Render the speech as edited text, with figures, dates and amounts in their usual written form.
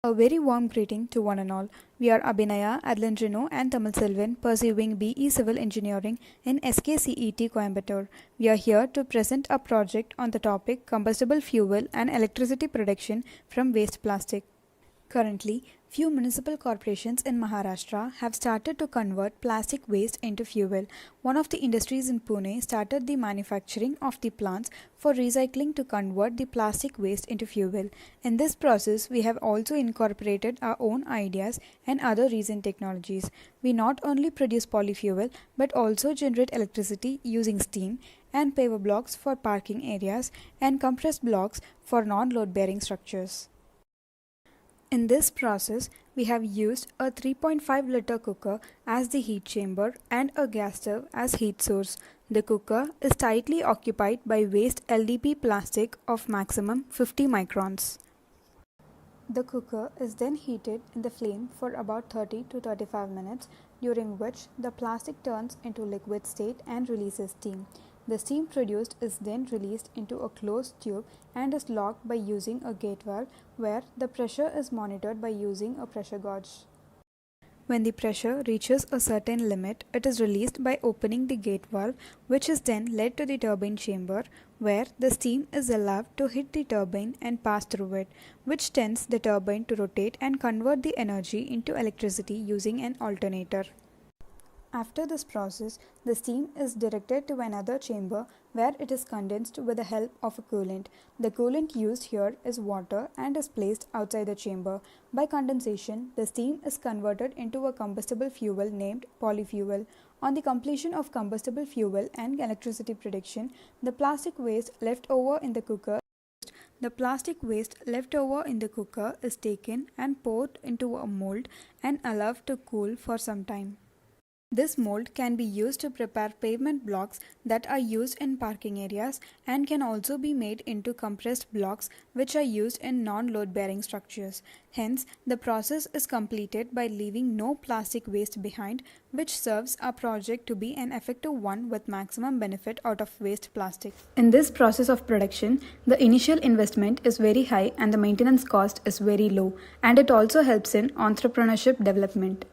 A very warm greeting to one and all. We are Abhinaya, Adlendrino, and Tamil Selvan pursuing BE Civil Engineering in SKCET Coimbatore. We are here to present a project on the topic combustible fuel and electricity production from waste plastic. Currently, few municipal corporations in Maharashtra have started to convert plastic waste into fuel. One of the industries in Pune started the manufacturing of the plants for recycling to convert the plastic waste into fuel. In this process, we have also incorporated our own ideas and other recent technologies. We not only produce polyfuel but also generate electricity using steam and paver blocks for parking areas and compressed blocks for non-load bearing structures. In this process, we have used a 3.5 liter cooker as the heat chamber and a gas stove as heat source. The cooker is tightly occupied by waste LDPE plastic of maximum 50 microns. The cooker is then heated in the flame for about 30 to 35 minutes, during which the plastic turns into liquid state and releases steam. The steam produced is then released into a closed tube and is locked by using a gate valve, where the pressure is monitored by using a pressure gauge. When the pressure reaches a certain limit, it is released by opening the gate valve, which is then led to the turbine chamber, where the steam is allowed to hit the turbine and pass through it, which tends the turbine to rotate and convert the energy into electricity using an alternator. After this process, the steam is directed to another chamber where it is condensed with the help of a coolant. The coolant used here is water and is placed outside the chamber. By condensation, the steam is converted into a combustible fuel named polyfuel. On the completion of combustible fuel and electricity production, the plastic waste left over in the cooker is taken and poured into a mold and allowed to cool for some time. This mold can be used to prepare pavement blocks that are used in parking areas and can also be made into compressed blocks which are used in non-load bearing structures. Hence, the process is completed by leaving no plastic waste behind, which serves our project to be an effective one with maximum benefit out of waste plastic. In this process of production, the initial investment is very high and the maintenance cost is very low, and it also helps in entrepreneurship development.